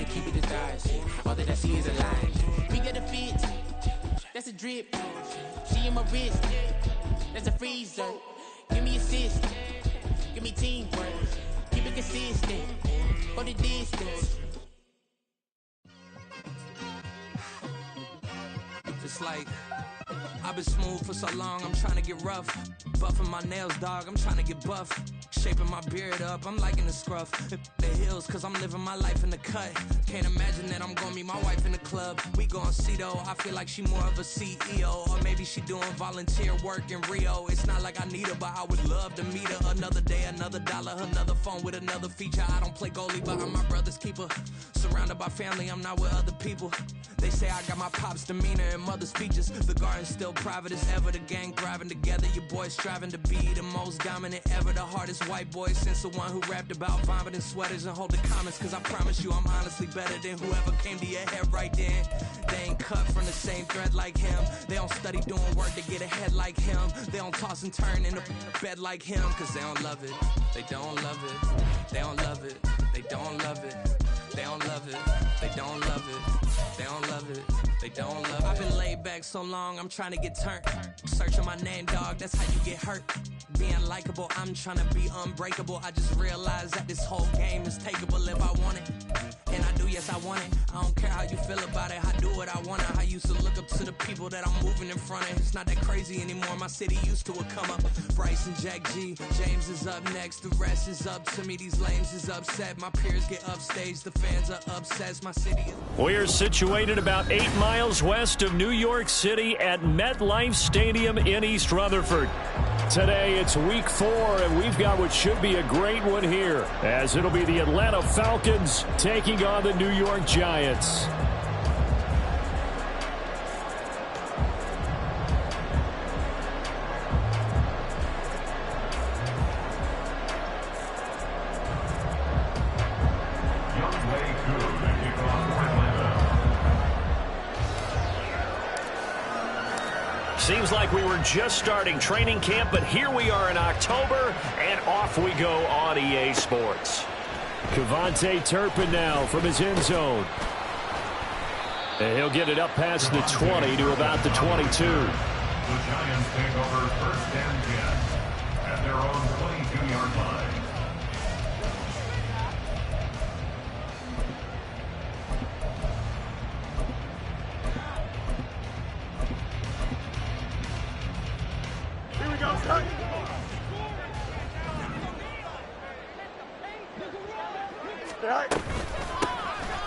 keep it disguised. All that I see is a lie. We got a fit, that's a drip. She in my wrist, that's a freezer. Give me assist, give me teamwork. Keep it consistent, go the distance. Just like I've been smooth for so long, I'm trying to get rough. Buffing my nails, dog, I'm trying to get buff. Shaping my beard up, I'm liking the scruff. The hills, cause I'm living my life in the cut. Can't imagine that I'm gonna meet my wife in the club. We gon' see though, I feel like she more of a CEO. Or maybe she doing volunteer work in Rio. It's not like I need her, but I would love to meet her. Another day, another dollar, another phone with another feature. I don't play goalie, but I'm my brother's keeper. Surrounded by family, I'm not with other people. They say I got my pop's demeanor and mother's features. The garden's still private as ever, the gang thriving together. Your boys striving to be the most dominant ever. The hardest white boy since the one who rapped about vomiting sweaters and holding comments. Cause I promise you I'm honestly better than whoever came to your head right then. They ain't cut from the same thread like him. They don't study doing work to get ahead like him. They don't toss and turn in the bed like him. Cause they don't love it, they don't love it. They don't love it, they don't love it. They don't love it, they don't love it. They don't love it, they don't love it. I've been laid back so long, I'm trying to get turned. Searching my name, dog, that's how you get hurt. Being likable, I'm trying to be unbreakable. I just realized that this whole game is takeable if I want it. And I do, yes, I want it. I don't care how you feel about it, I do what I want to. I used to look up to the people that I'm moving in front of. It's not that crazy anymore, my city used to it come up. Bryce and Jack G, James is up next. The rest is up to me, these lames is upset. My peers get upstaged, the fans are obsessed. My city is... We're situated about 8 miles west of New York City at MetLife Stadium in East Rutherford. Today it's week 4, and we've got what should be a great one here, as it'll be the Atlanta Falcons taking on the New York Giants. Seems like we were just starting training camp, but here we are in October, and off we go on EA Sports. Kevontae Turpin now from his end zone. And he'll get it up past the 20 to about the 22. The Giants take over first and 10 at their own 22-yard line.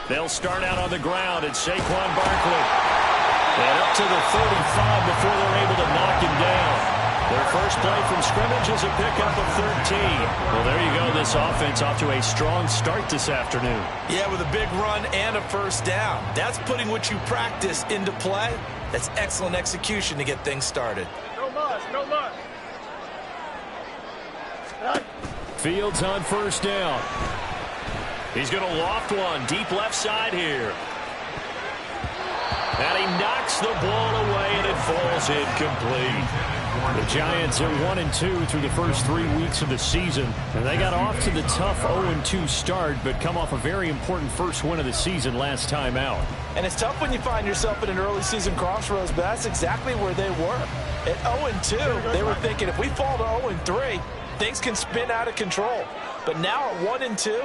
They'll start out on the ground at Saquon Barkley. And up to the 35 before they're able to knock him down. Their first play from scrimmage is a pickup of 13. Well, there you go. This offense off to a strong start this afternoon. Yeah, with a big run and a first down. That's putting what you practice into play. That's excellent execution to get things started. No muss, no muss. Fields on first down. He's going to loft one deep left side here. And he knocks the ball away, and it falls incomplete. The Giants are 1-2 through the first 3 weeks of the season. And they got off to the tough 0-2 start, but come off a very important first win of the season last time out. And it's tough when you find yourself in an early season crossroads, but that's exactly where they were. At 0-2, they were thinking if we fall to 0-3, things can spin out of control. But now at 1-2,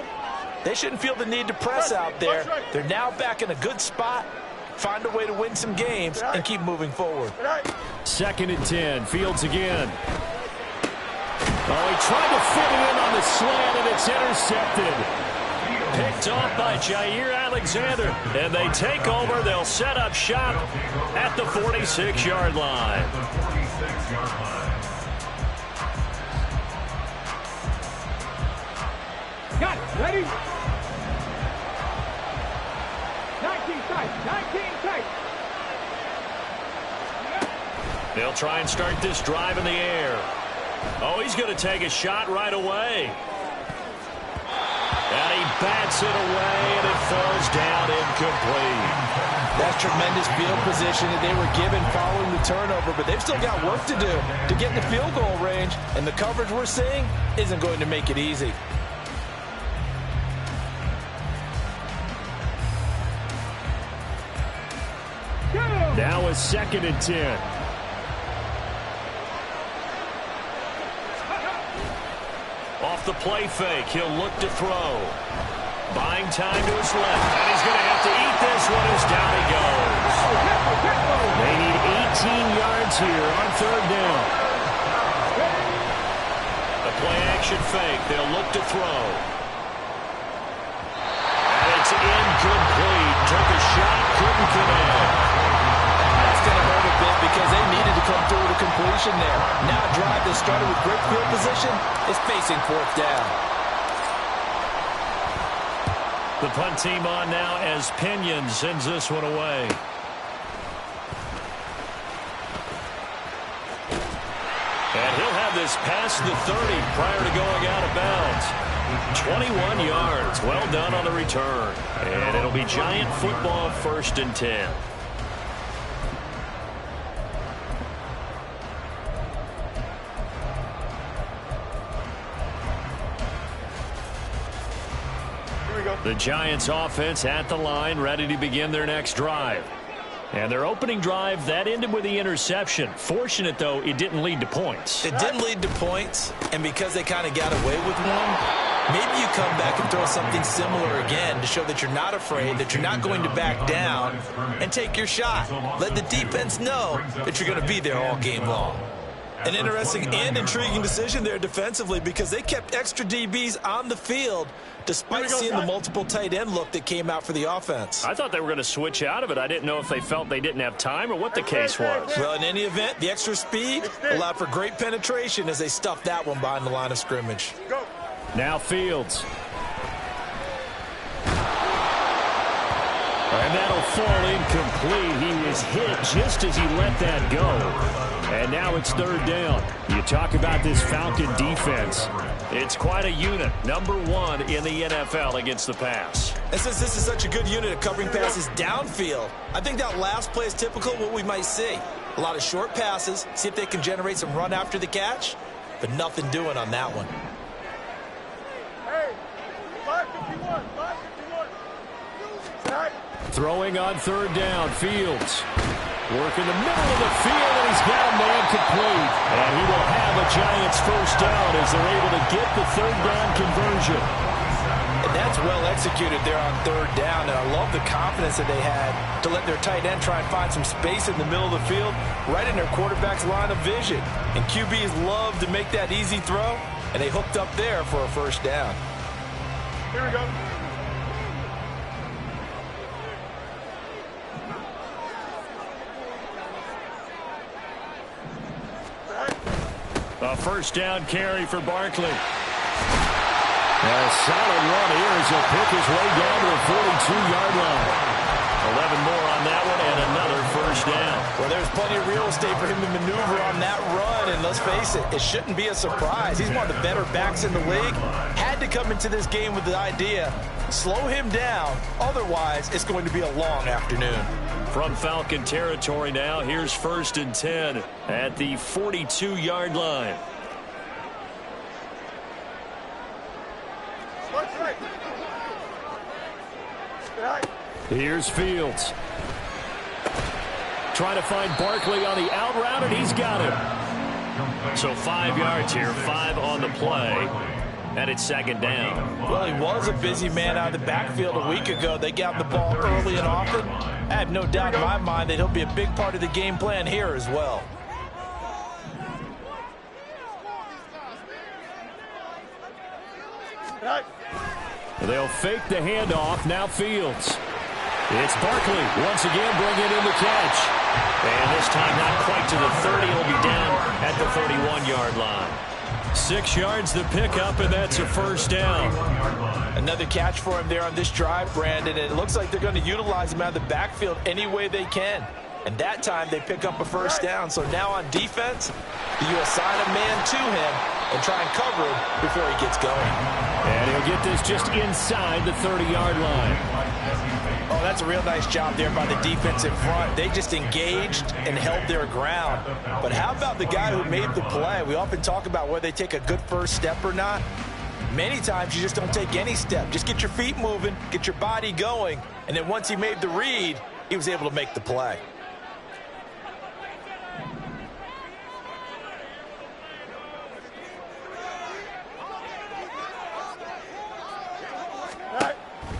they shouldn't feel the need to press out there. They're now back in a good spot. Find a way to win some games and keep moving forward. 2nd and 10. Fields again. Oh, he tried to fit it in on the slant, and it's intercepted. Picked off by Jair Alexander. And they take over. They'll set up shop at the 46-yard line. Got it. Ready? 19 tight. 19 tight. They'll try and start this drive in the air. Oh, he's going to take a shot right away. And he bats it away, and it falls down incomplete. That's tremendous field position that they were given following the turnover, but they've still got work to do to get in the field goal range, and the coverage we're seeing isn't going to make it easy. Now a 2nd and 10. Off the play fake, he'll look to throw. Buying time to his left, and he's going to have to eat this one as down he goes. They need 18 yards here on 3rd down. The play-action fake, they'll look to throw. And it's incomplete. Took a shot, couldn't connect. That's going to hurt a bit because they needed to come through with a completion there. Now a drive that started with great field position is facing 4th down. The punt team on now as Pinion sends this one away. And he'll have this past the 30 prior to going out of bounds. 21 yards. Well done on the return. And it'll be Giant football, 1st and 10. The Giants offense at the line, ready to begin their next drive. And their opening drive, that ended with the interception. Fortunate, though, it didn't lead to points. It didn't lead to points, and because they kind of got away with one, maybe you come back and throw something similar again to show that you're not afraid, that you're not going to back down, and take your shot. Let the defense know that you're going to be there all game long. An interesting and intriguing decision there defensively because they kept extra DBs on the field despite seeing the multiple tight end look that came out for the offense. I thought they were going to switch out of it. I didn't know if they felt they didn't have time or what the case was. Well, in any event, the extra speed allowed for great penetration as they stuffed that one behind the line of scrimmage. Now Fields. And that'll fall incomplete. He was hit just as he let that go. And now it's 3rd down. You talk about this Falcon defense. It's quite a unit. #1 in the NFL against the pass. And since this is such a good unit of covering passes downfield, I think that last play is typical of what we might see. A lot of short passes, see if they can generate some run after the catch, but nothing doing on that one. Hey, 551, 551. Set. Throwing on 3rd down, Fields. Working the middle of the field, and he's got a man complete. And he will have a Giants 1st down as they're able to get the 3rd down conversion. And that's well executed there on 3rd down. And I love the confidence that they had to let their tight end try and find some space in the middle of the field, right in their quarterback's line of vision. And QBs love to make that easy throw, and they hooked up there for a 1st down. Here we go. A 1st down carry for Barkley. A solid run here as he'll pick his way down to the 42-yard line. 11 more on that one and another 1st down. Well, there's plenty of real estate for him to maneuver on that run, and let's face it, it shouldn't be a surprise. He's one of the better backs in the league. Had to come into this game with the idea, slow him down, otherwise it's going to be a long afternoon. From Falcon territory now, here's 1st and 10 at the 42-yard line. Here's Fields. Trying to find Barkley on the out route, and he's got him. So 5 yards here, 5 on the play, and it's 2nd down. Well, he was a busy man out of the backfield a week ago. They got the ball early and often. I have no doubt in my mind that he'll be a big part of the game plan here as well. They'll fake the handoff. Now Fields. It's Barkley once again bringing in the catch. And this time not quite to the 30. He'll be down at the 31-yard line. 6 yards the pickup, and that's a 1st down. Another catch for him there on this drive, Brandon. And it looks like they're going to utilize him out of the backfield any way they can. And that time they pick up a 1st down. So now on defense, you assign a man to him and try and cover him before he gets going. And he'll get this just inside the 30-yard line. Oh, that's a real nice job there by the defense in front. They just engaged and held their ground. But how about the guy who made the play? We often talk about whether they take a good first step or not. Many times you just don't take any step. Just get your feet moving, get your body going, and then once he made the read, he was able to make the play.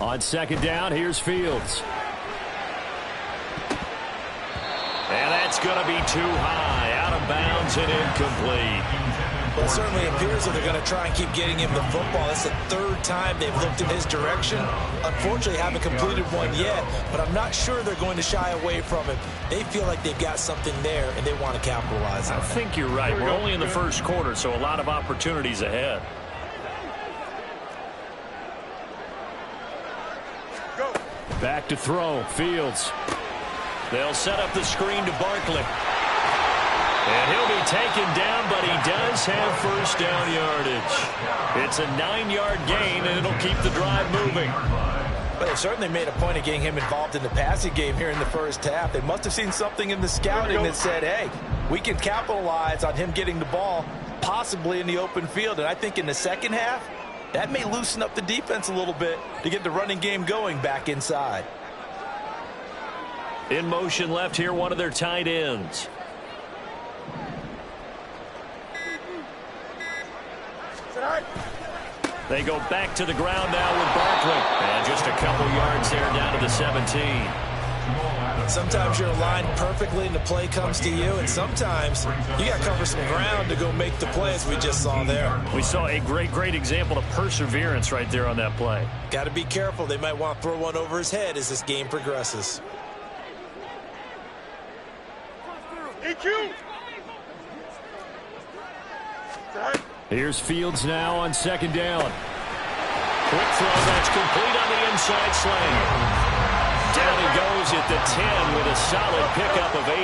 On second down, here's Fields. And that's going to be too high, out of bounds and incomplete. Well, it certainly appears that they're going to try and keep getting him the football. That's the third time they've looked in his direction. Unfortunately, haven't completed one yet, but I'm not sure they're going to shy away from it. They feel like they've got something there, and they want to capitalize on it. I think you're right. We're only in the first quarter, so a lot of opportunities ahead. Go. Back to throw. Fields. They'll set up the screen to Barkley. And he'll be taken down, but he does have first down yardage. It's a 9-yard gain, and it'll keep the drive moving. But they certainly made a point of getting him involved in the passing game here in the first half. They must have seen something in the scouting that said, hey, we can capitalize on him getting the ball, possibly in the open field. And I think in the second half, that may loosen up the defense a little bit to get the running game going back inside. In motion left here, one of their tight ends. They go back to the ground now with Barkley. And just a couple yards there down to the 17. Sometimes you're aligned perfectly and the play comes to you, and sometimes you got to cover some ground to go make the play, as we just saw there. We saw a great example of perseverance right there on that play. Got to be careful. They might want to throw one over his head as this game progresses. EQ. Here's Fields now on second down. Quick throw that's complete on the inside slant. Down he goes at the 10 with a solid pickup of 8.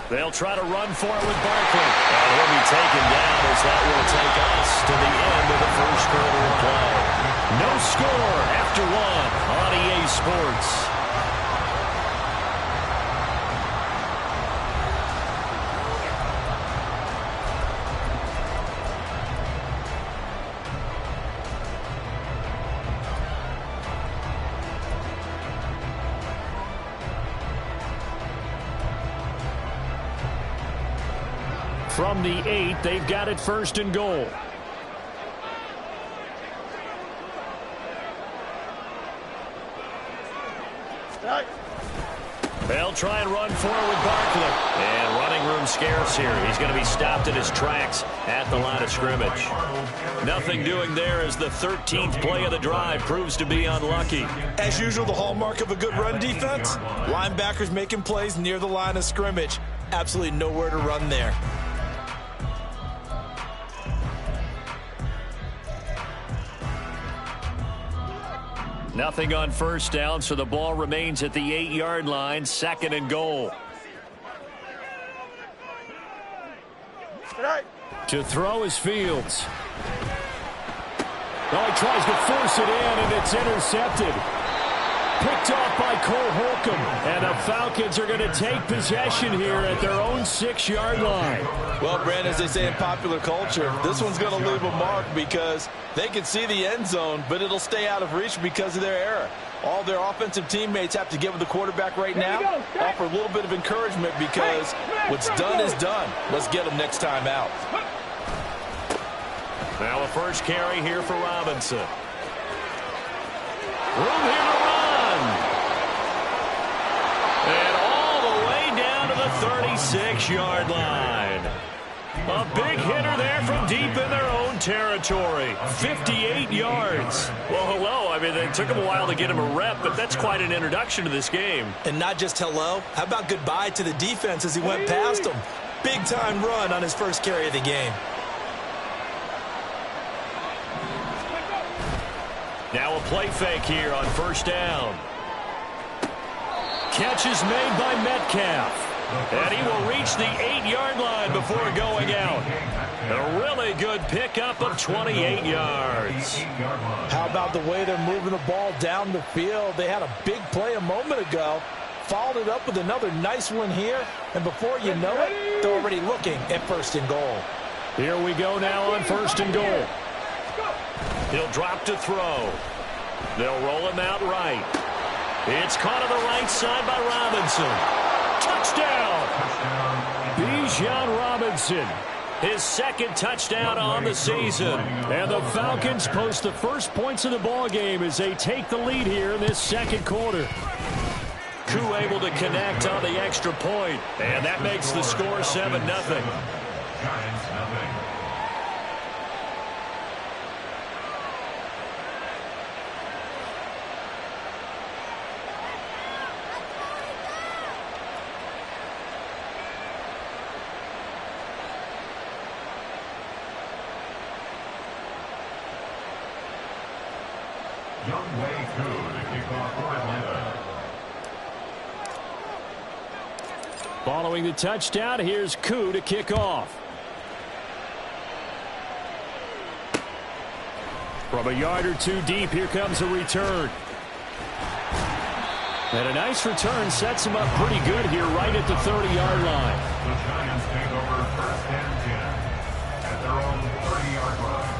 They'll try to run for it with Barkley. And he'll be taken down as that will take us to the end of the first quarter of play. No score after one on EA Sports. From the 8, they've got it first and goal. They'll try and run forward with Barkley. And running room scarce here. He's going to be stopped in his tracks at the line of scrimmage. Nothing doing there as the 13th play of the drive proves to be unlucky. As usual, the hallmark of a good run defense, linebackers making plays near the line of scrimmage. Absolutely nowhere to run there. Nothing on first down, so the ball remains at the 8-yard line, second and goal. To throw is Fields. Oh, he tries to force it in, and it's intercepted. Picked off by Cole Holcomb, and the Falcons are going to take possession here at their own 6-yard line. Well, Brandon, as they say in popular culture, this one's going to leave a mark because they can see the end zone, but it'll stay out of reach because of their error. All their offensive teammates have to give the quarterback right now, offer a little bit of encouragement because what's done is done. Let's get them next time out. Now a first carry here for Robinson. Room here to run. And all the way down to the 36-yard line. A big hitter there from deep in their own territory. 58 yards. Well, hello. I mean, it took him a while to get him a rep, but that's quite an introduction to this game. And not just hello. How about goodbye to the defense as he went past him? Big-time run on his first carry of the game. Now a play fake here on first down. Catch is made by Metcalf. And he will reach the 8-yard line before going out. A really good pickup of 28 yards. How about the way they're moving the ball down the field? They had a big play a moment ago. Followed it up with another nice one here. And before you know it, they're already looking at first and goal. Here we go now on first and goal. He'll drop to throw. They'll roll him out right. It's caught on the right side by Robinson. Touchdown! Bijan Robinson. his second touchdown on the season. And the Falcons post the first points of the ball game as they take the lead here in this second quarter. Koo able to connect on the extra point, and that makes the score 7-0. Giants nothing. Younghoe Koo to kick off for Atlanta. Following the touchdown, here's Koo to kick off. From a yard or two deep, here comes a return. And a nice return sets him up pretty good here right at the 30-yard line. The Giants take over first and 10 at their own 30-yard line.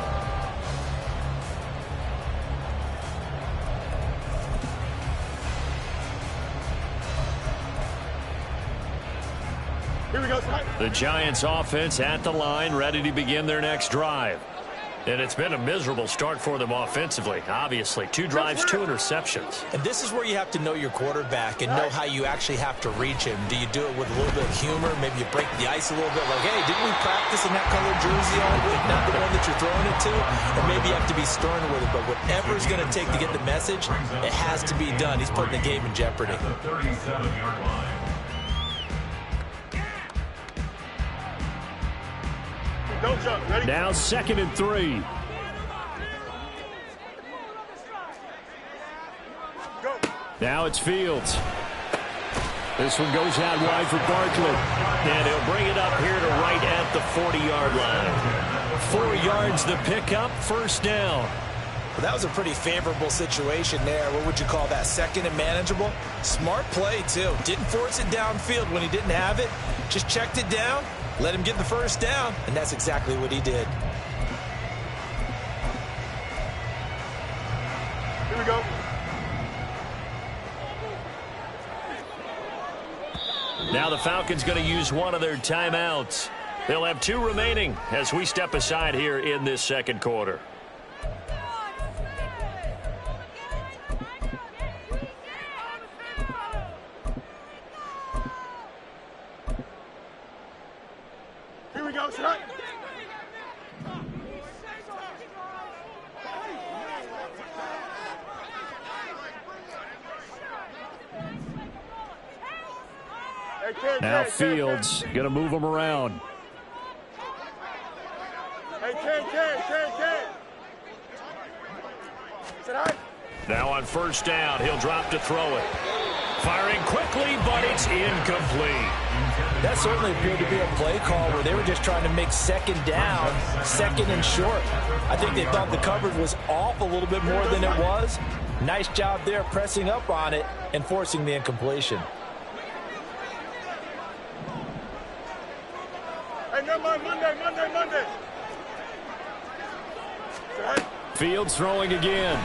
Here we go. The Giants offense at the line, ready to begin their next drive. And it's been a miserable start for them offensively, obviously. 2 drives, 2 interceptions. And this is where you have to know your quarterback and know how you actually have to reach him. Do you do it with a little bit of humor? Maybe you break the ice a little bit, like, hey, didn't we practice in that colored jersey all week, not the one that you're throwing it to? Or maybe you have to be stern with it, but whatever it's going to take to get the message, it has to be done. He's putting the game in jeopardy. At the 37-yard line. Don't jump. Ready? Now 2nd and 3. Go. Now it's Fields. This one goes out wide for Barkley. And he'll bring it up here to right at the 40-yard line. 4 yards the pickup, first down. Well, that was a pretty favorable situation there. What would you call that? Second and manageable? Smart play, too. Didn't force it downfield when he didn't have it. Just checked it down. Let him get the first down, and that's exactly what he did. Here we go. Now the Falcons going to use one of their timeouts. They'll have 2 remaining as we step aside here in this second quarter. Here we go. Shot. Now Fields going to move them around. Hey, Ken. Sit high. Now on first down, he'll drop to throw it. Firing quickly, but it's incomplete. That certainly appeared to be a play call where they were just trying to make second down, second and short. I think they thought the coverage was off a little bit more than it was. Nice job there pressing up on it and forcing the incompletion. Hey, no more Monday. Fields throwing again.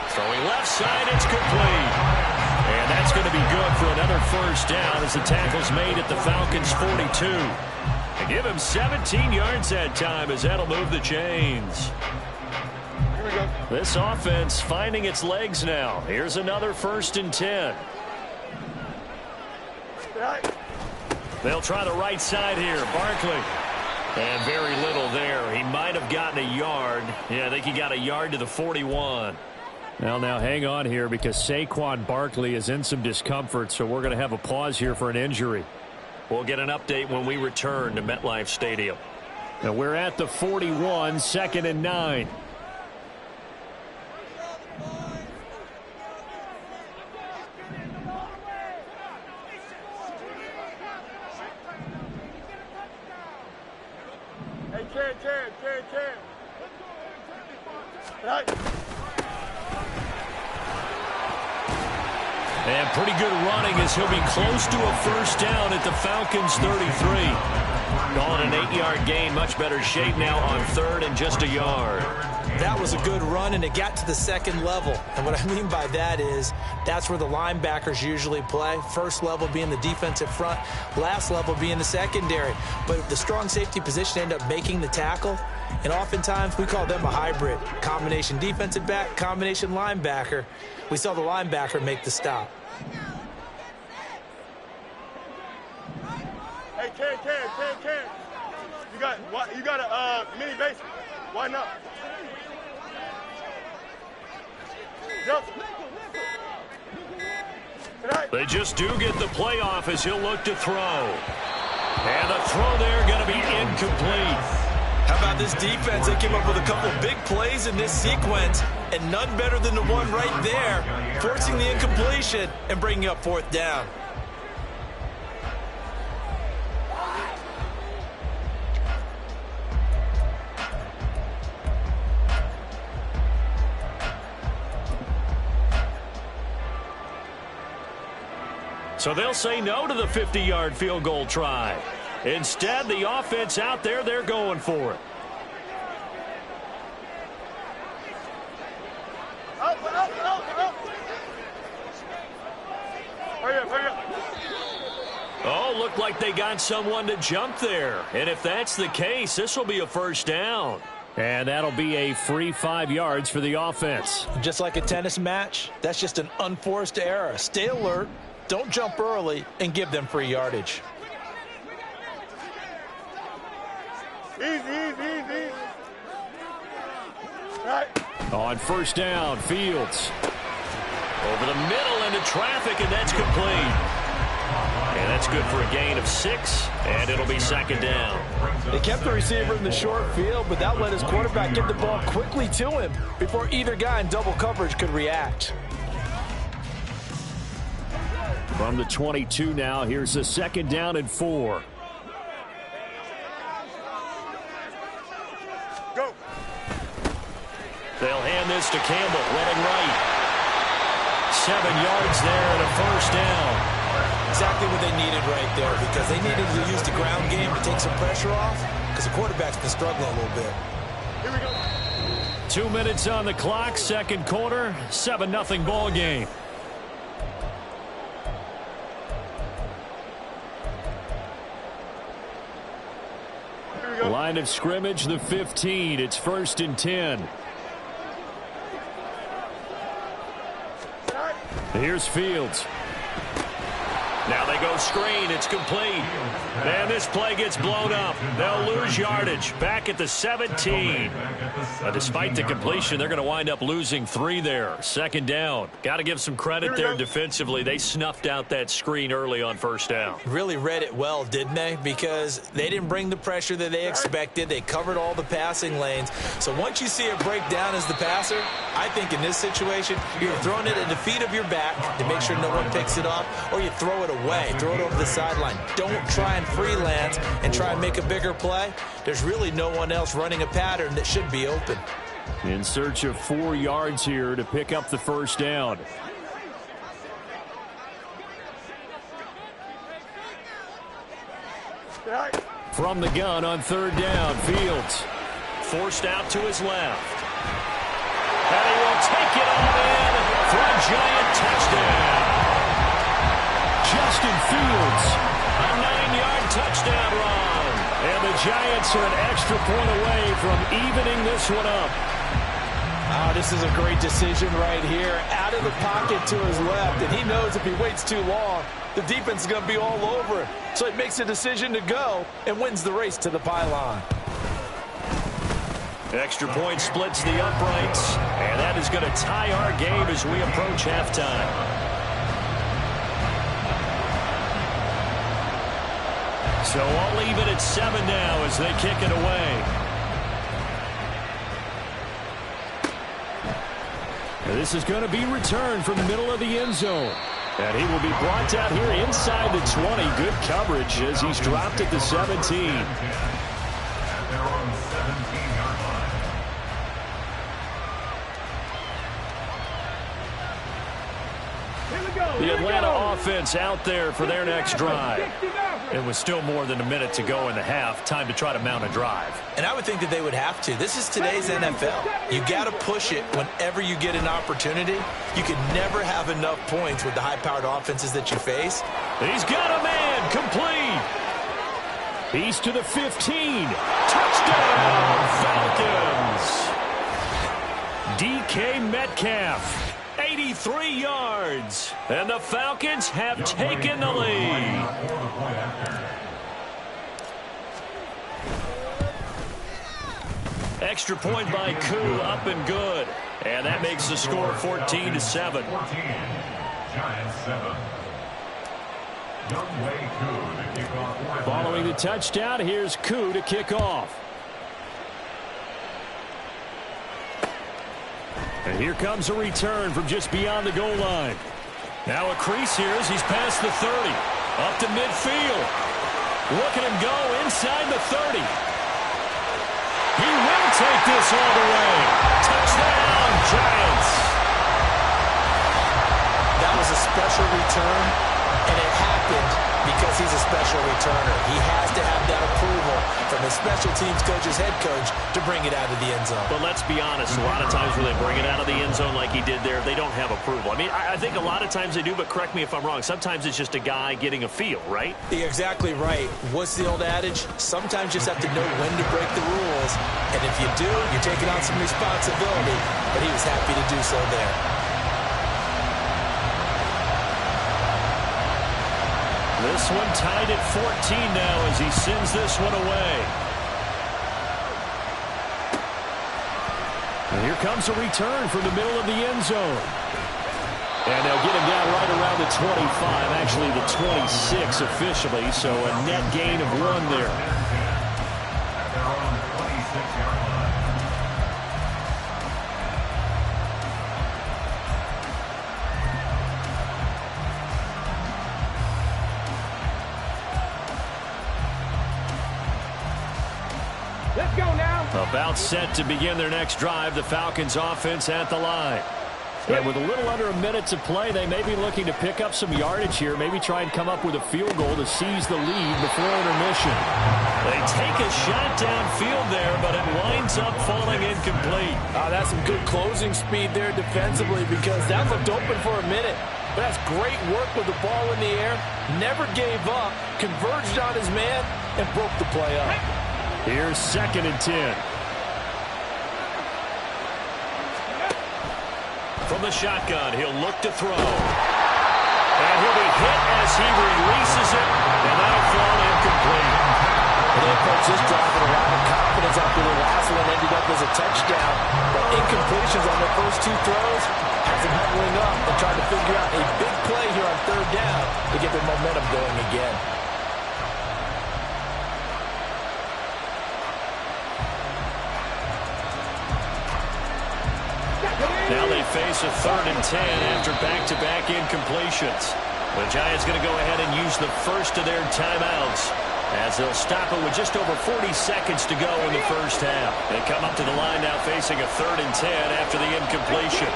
Throwing left side, it's complete. And that's going to be good for another first down as the tackle's made at the Falcons' 42. And give him 17 yards that time as that'll move the chains. Here we go. This offense finding its legs now. Here's another 1st and 10. Right. They'll try the right side here. Barkley. And very little there. He might have gotten a yard. Yeah, I think he got a yard to the 41. Well, now hang on here because Saquon Barkley is in some discomfort, so we're going to have a pause here for an injury. We'll get an update when we return to MetLife Stadium. Now we're at the 41, 2nd and 9. Hey, Ken. Right. And pretty good running as he'll be close to a first down at the Falcons' 33. Calling an 8-yard gain, much better shape now on 3rd and just a yard. That was a good run, and it got to the second level. And what I mean by that is that's where the linebackers usually play. First level being the defensive front, last level being the secondary. But the strong safety position ended up making the tackle, and oftentimes we call them a hybrid. Combination defensive back, combination linebacker. We saw the linebacker make the stop. Hey, Ken. You got a mini base. Why not? Jump. They just do get the playoff as he'll look to throw. And the throw there going to be incomplete. How about this defense? They came up with a couple big plays in this sequence, and none better than the one right there, forcing the incompletion and bringing up fourth down. So they'll say no to the 50-yard field goal try. Instead, the offense out there, they're going for it. Up. Hurry up. Oh, looked like they got someone to jump there. And if that's the case, this will be a first down. And that'll be a free 5 yards for the offense. Just like a tennis match, that's just an unforced error. Stay alert, don't jump early, and give them free yardage. Easy. Right. On first down, Fields. Over the middle into traffic, and that's complete. And that's good for a gain of 6, and it'll be second down. They kept the receiver in the short field, but that let his quarterback get the ball quickly to him before either guy in double coverage could react. From the 22 now, here's a second down and 4. Go. They'll hand this to Campbell, running right. 7 yards there and a first down. Exactly what they needed right there, because they needed to use the ground game to take some pressure off, because the quarterback's been struggling a little bit. Here we go. 2 minutes on the clock, second quarter, 7-0 ball game. Line of scrimmage, the 15. It's 1st and 10. Here's Fields. Now they go screen. It's complete. And this play gets blown up. They'll lose yardage. Back at the 17. Despite the completion, they're going to wind up losing 3 there. Second down. Got to give some credit there defensively. They snuffed out that screen early on first down. Really read it well, didn't they? Because they didn't bring the pressure that they expected. They covered all the passing lanes. So once you see it break down as the passer, I think in this situation, you're throwing it at the feet of your back to make sure no one picks it up, or you throw it away, throw it over the sideline. Don't try and freelance and try and make a bigger play. There's really no one else running a pattern that should be open. In search of 4 yards here to pick up the first down. From the gun on third down, Fields. Forced out to his left. And he will take it all in for a giant touchdown. Justin Fields, a 9-yard touchdown run. And the Giants are an extra point away from evening this one up. Oh, this is a great decision right here. Out of the pocket to his left, and he knows if he waits too long, the defense is going to be all over him. So he makes a decision to go and wins the race to the pylon. Extra point splits the uprights, and that is going to tie our game as we approach halftime. So all even at 7 now as they kick it away. And this is going to be returned from the middle of the end zone. And he will be brought down here inside the 20. Good coverage as he's dropped at the 17. At their own 17-yard line. The Atlanta offense out there for their next drive. It was still more than a minute to go in the half. Time to try to mount a drive. And I would think that they would have to. This is today's NFL. You got to push it whenever you get an opportunity. You can never have enough points with the high-powered offenses that you face. He's got a man complete. He's to the 15. Touchdown, Falcons. DK Metcalf. 83 yards. And the Falcons have taken the lead. Extra point by Koo, up and good. And that makes the score 14-7. Giants 7. Following the touchdown, here's Koo to kick off. And here comes a return from just beyond the goal line. Now a crease here as he's past the 30. Up to midfield. Look at him go inside the 30. He will take this all the way. Touchdown, Giants. That was a special return, and it happened because he's a special returner. He has to have that approval from his special teams coach's head coach to bring it out of the end zone. But let's be honest, a lot of times when they bring it out of the end zone like he did there, they don't have approval. I mean, I think a lot of times they do, but correct me if I'm wrong. Sometimes it's just a guy getting a feel, right? You're exactly right. What's the old adage? Sometimes you just have to know when to break the rules. And if you do, you're taking on some responsibility. But he was happy to do so there. This one tied at 14 now as he sends this one away. And here comes a return from the middle of the end zone. And they'll get him down right around the 25, actually the 26 officially, so a net gain of 1 there. At their own 26-yard line. Let's go now. About set to begin their next drive, the Falcons offense at the line. And with a little under a minute to play, they may be looking to pick up some yardage here, maybe try and come up with a field goal to seize the lead before intermission. They take a shot downfield there, but it winds up falling incomplete. That's some good closing speed there defensively because that looked open for a minute. But that's great work with the ball in the air. Never gave up, converged on his man, and broke the play up. Here's 2nd and 10. From the shotgun, he'll look to throw. And he'll be hit as he releases it, and that'll fall incomplete. They approached this drive with a lot of confidence after the last one ended up as a touchdown. But incompletions on their first 2 throws has them huddling up and trying to figure out a big play here on 3rd down to get their momentum going again. Now they face a 3rd and 10 after back-to-back incompletions. The Giants going to go ahead and use the first of their timeouts as they'll stop it with just over 40 seconds to go in the first half. They come up to the line now facing a 3rd and 10 after the incompletion.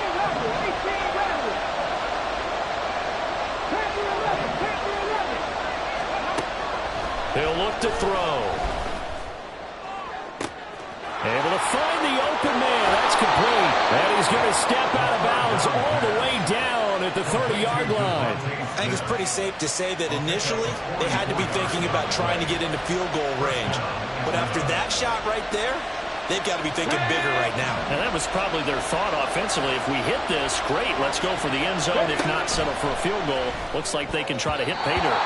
He'll look to throw. Able to find the open man. That's complete. And he's going to step out of bounds all the way down at the 30-yard line. I think it's pretty safe to say that initially they had to be thinking about trying to get into field goal range. But after that shot right there, they've got to be thinking bigger right now. And that was probably their thought offensively. If we hit this, great, let's go for the end zone. If not, settle for a field goal. Looks like they can try to hit pay dirt.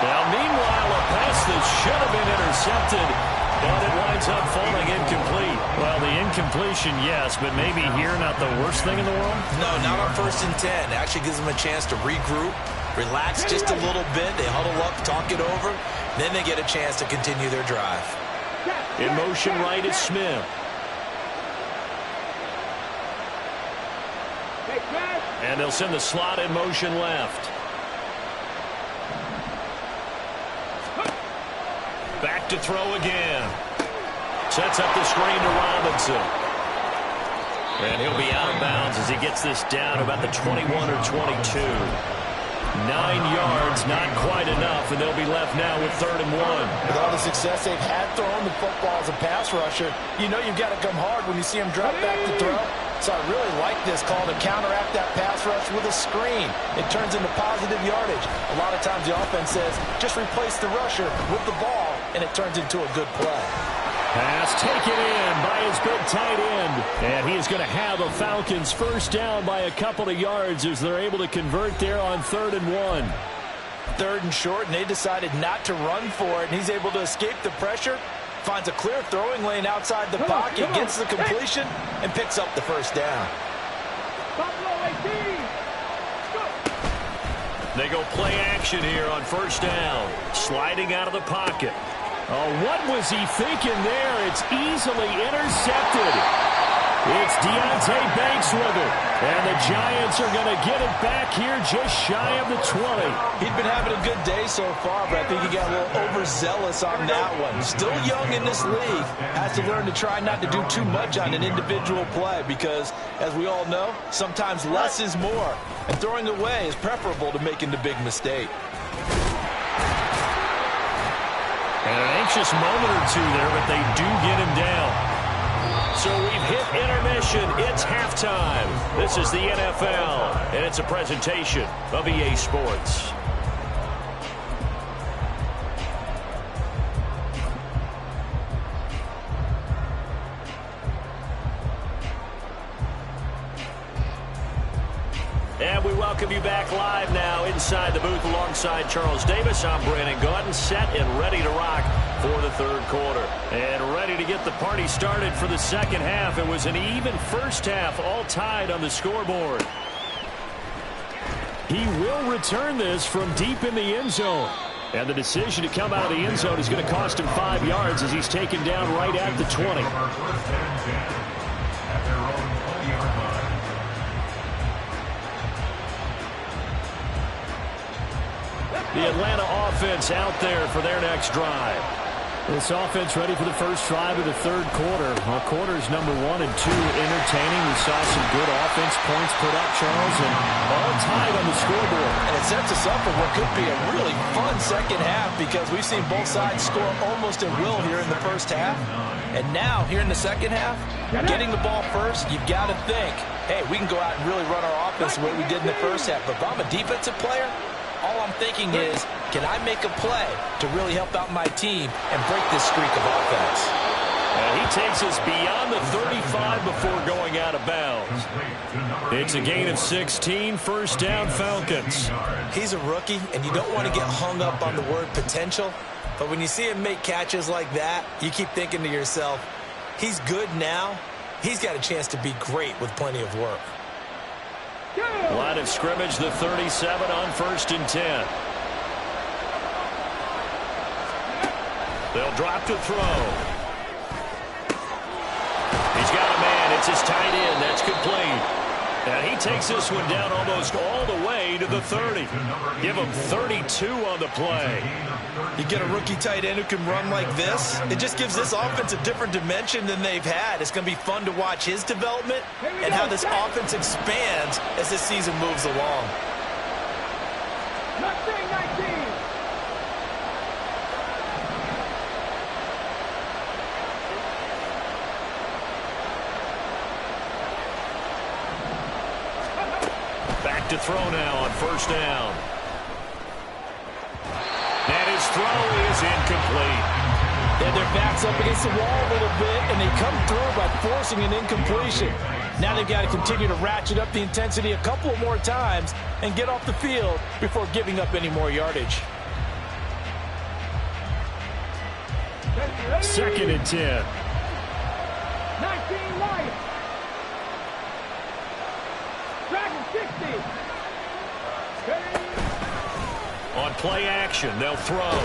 Now, meanwhile, a pass that should have been intercepted, but it winds up falling incomplete. Well, the incompletion, yes, but maybe here not the worst thing in the world? No, not on 1st and 10. It actually gives them a chance to regroup, relax just a little bit. They huddle up, talk it over. Then they get a chance to continue their drive. In motion right is Smith. And they'll send the slot in motion left. Back to throw again. Sets up the screen to Robinson. And he'll be out of bounds as he gets this down about the 21 or 22. 9 yards, not quite enough, and they'll be left now with 3rd and 1. With all the success they've had throwing the football as a pass rusher, you know you've got to come hard when you see him drop back to throw. So I really like this call to counteract that pass rush with a screen. It turns into positive yardage. A lot of times the offense says, just replace the rusher with the ball, and it turns into a good play. Pass taken in by his big tight end. And he is going to have a Falcons first down by a couple of yards as they're able to convert there on 3rd and 1. 3rd and short, and they decided not to run for it. And he's able to escape the pressure, finds a clear throwing lane outside the pocket, gets the completion, and picks up the first down. They go play action here on first down. Sliding out of the pocket. Oh, what was he thinking there? It's easily intercepted. It's Deontay Banks with it. And the Giants are going to get it back here just shy of the 20. He'd been having a good day so far, but I think he got a little overzealous on that one. Still young in this league. Has to learn to try not to do too much on an individual play because, as we all know, sometimes less is more. And throwing away is preferable to making the big mistake. And an anxious moment or two there, but they do get him down. So we've hit intermission. It's halftime. This is the NFL, and it's a presentation of EA Sports. And we welcome you back live now inside the booth alongside Charles Davis. I'm Brandon Gaudin, set and ready to rock for the 3rd quarter. And ready to get the party started for the 2nd half. It was an even first half, all tied on the scoreboard. He will return this from deep in the end zone. And the decision to come out of the end zone is going to cost him 5 yards as he's taken down right at the 20. The Atlanta offense out there for their next drive. This offense ready for the first drive of the 3rd quarter. Well, quarters number 1 and 2 entertaining. We saw some good offense points put up, Charles, and all tied on the scoreboard. And it sets us up for what could be a really fun 2nd half because we've seen both sides score almost at will here in the first half. And now, here in the 2nd half, getting the ball first, you've got to think, hey, we can go out and really run our offense the way we did in the first half. But if I'm a defensive player, all I'm thinking is, can I make a play to really help out my team and break this streak of offense? And he takes us beyond the 35 before going out of bounds. It's a gain of 16, first down Falcons. He's a rookie, and you don't want to get hung up on the word potential. But when you see him make catches like that, you keep thinking to yourself, he's good now. He's got a chance to be great with plenty of work. Line of scrimmage, the 37 on 1st and 10. They'll drop to throw. He's got a man. It's his tight end. That's complete. And he takes this one down almost all the way to the 30. Give him 32 on the play. You get a rookie tight end who can run like this, it just gives this offense a different dimension than they've had. It's going to be fun to watch his development and how this offense expands as this season moves along. Back to throw now on first down. And his throw is incomplete. And their back's up against the wall a little bit, and they come through by forcing an incompletion. Now they've got to continue to ratchet up the intensity a couple more times and get off the field before giving up any more yardage. 2nd and 10. 19 life. Dragon 60. On play action, they'll throw.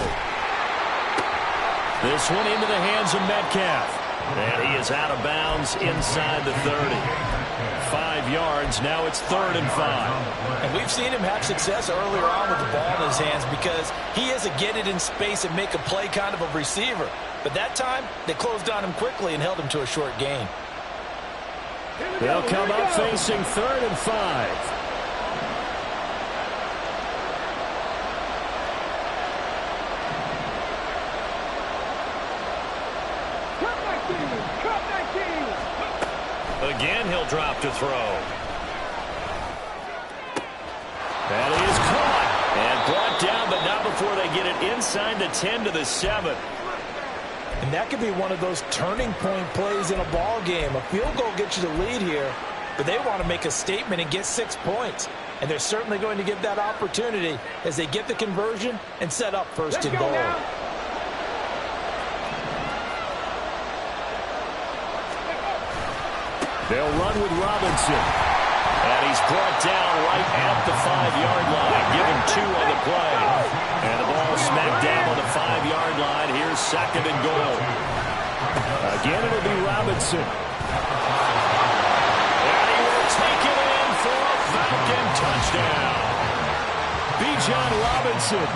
This one into the hands of Metcalf. And he is out of bounds inside the 30. 5 yards, now it's 3rd and 5. And we've seen him have success earlier on with the ball in his hands because he is a get it in space and make a play kind of a receiver. But that time, they closed on him quickly and held him to a short gain. They'll come up facing 3rd and 5. Again, he'll drop to throw. That is caught and brought down, but not before they get it inside the 10 to the 7. And that could be one of those turning point plays in a ball game. A field goal gets you the lead here, but they want to make a statement and get 6 points. And they're certainly going to get that opportunity as they get the conversion and set up 1st and goal. They'll run with Robinson. And he's brought down right at the 5-yard line. Give him 2 on the play. And the ball smacked down on the 5-yard line. Here's 2nd and goal. Again, it'll be Robinson. And he will take it in for a Falcon touchdown. Bijan Robinson,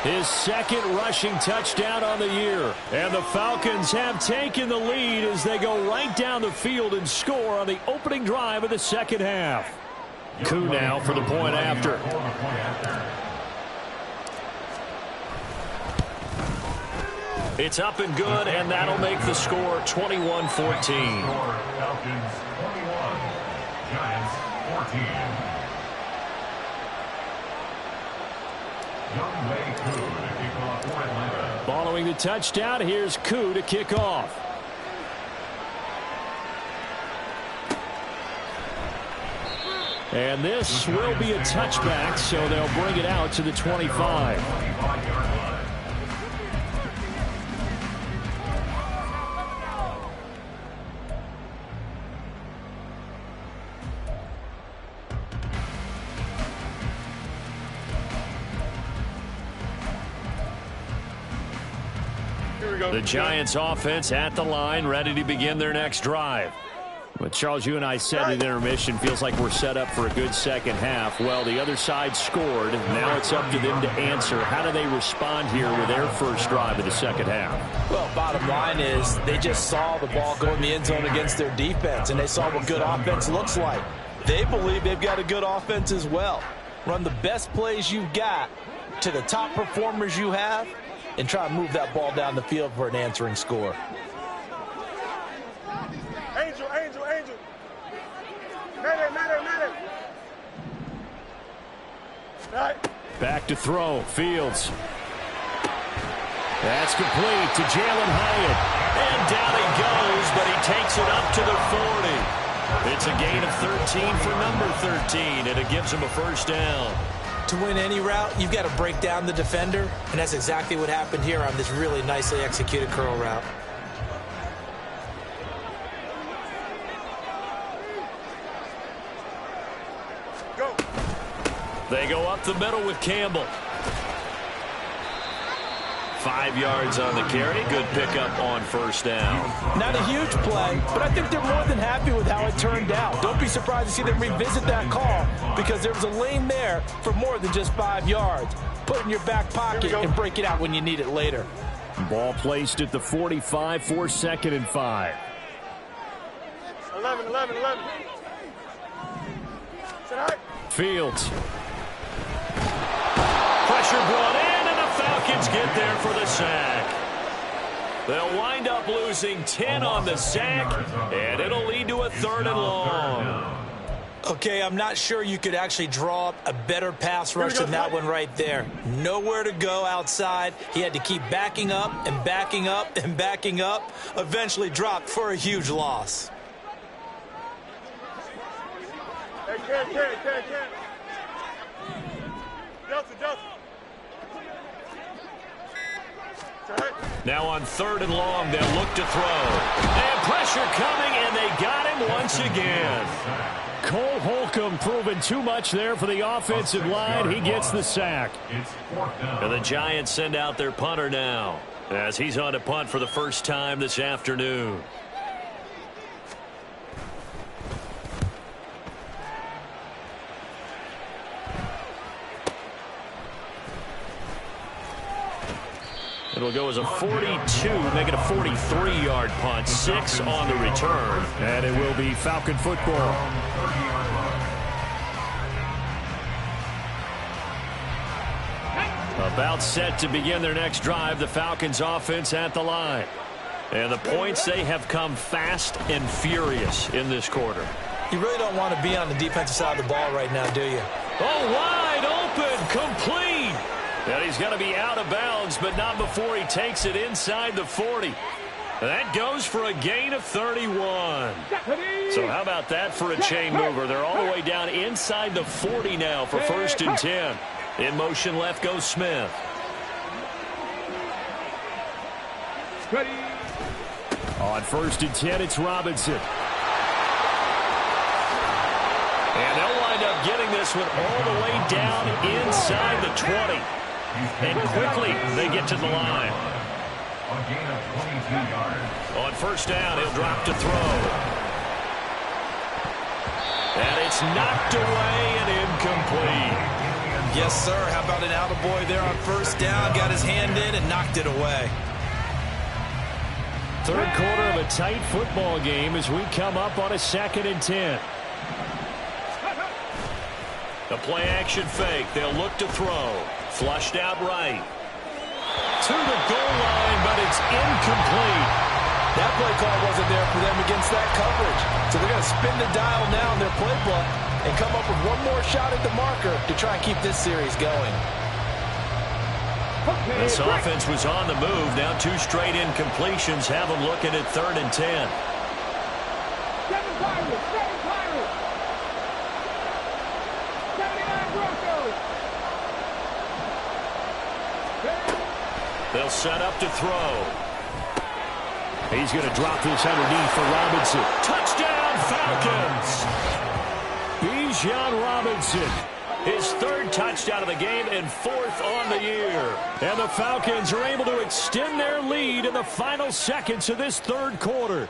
his 2nd rushing touchdown on the year. And the Falcons have taken the lead as they go right down the field and score on the opening drive of the 2nd half. Koo now for the point after. It's up and good, and that'll make the score 21-14. Falcons 21, Giants 14. Following the touchdown, here's Koo to kick off. And this will be a touchback, so they'll bring it out to the 25. The Giants offense at the line, ready to begin their next drive. But Charles, you and I said in intermission, feels like we're set up for a good 2nd half. Well, the other side scored. Now it's up to them to answer. How do they respond here with their first drive of the 2nd half? Well, bottom line is they just saw the ball go in the end zone against their defense, and they saw what good offense looks like. They believe they've got a good offense as well. Run the best plays you've got to the top performers you have, and try to move that ball down the field for an answering score. Angel, Angel, Angel. Mayday. Right. Back to throw. Fields. That's complete to Jalen Hyatt. And down he goes, but he takes it up to the 40. It's a gain of 13 for number 13, and it gives him a 1st down. To win any route, you've got to break down the defender, and that's exactly what happened here on this really nicely executed curl route. Go. They go up the middle with Campbell. 5 yards on the carry. Good pickup on 1st down. Not a huge play, but I think they're more than happy with how it turned out. Don't be surprised to see them revisit that call because there was a lane there for more than just 5 yards. Put it in your back pocket and break it out when you need it later. Ball placed at the 45 for 2nd and 5. 11. Fields. Pressure brought in. Falcons get there for the sack. They'll wind up losing 10 on the sack, and it'll lead to a 3rd and long. Okay, I'm not sure you could actually draw up a better pass rush than that one right there. Nowhere to go outside. He had to keep backing up and backing up and backing up. Eventually dropped for a huge loss. Hey, Ken. Delta. Now on 3rd and long, they'll look to throw. And pressure coming, and they got him once again. Cole Holcomb proving too much there for the offensive line. He gets the sack. And the Giants send out their punter now as he's on to punt for the first time this afternoon. It'll go as a 42, make it a 43-yard punt, 6 on the return. And it will be Falcon football. About set to begin their next drive, the Falcons offense at the line. And the points, they have come fast and furious in this quarter. You really don't want to be on the defensive side of the ball right now, do you? Oh, wide open, complete. And he's going to be out of bounds, but not before he takes it inside the 40. That goes for a gain of 31. So how about that for a chain mover? They're all the way down inside the 40 now for 1st and 10. In motion left goes Smith. On 1st and 10, it's Robinson. And they'll wind up getting this one all the way down inside the 20. And quickly they get to the line. A gain of 22 yards. On 1st down, he'll drop to throw. And it's knocked away and incomplete. Yes, sir. How about an attaboy there on 1st down? Got his hand in and knocked it away. Third quarter of a tight football game as we come up on a 2nd and 10. The play-action fake. They'll look to throw. Flushed out right. To the goal line, but it's incomplete. That play call wasn't there for them against that coverage. So they're going to spin the dial now in their playbook and come up with one more shot at the marker to try and keep this series going. This offense was on the move. Now 2 straight incompletions have them looking at 3rd and 10. 7 Pirates, 7 Pirates. 79 Broncos. They'll set up to throw. He's going to drop this underneath for Robinson. Touchdown, Falcons! Bijan Robinson. His 3rd touchdown of the game and 4th on the year. And the Falcons are able to extend their lead in the final seconds of this 3rd quarter.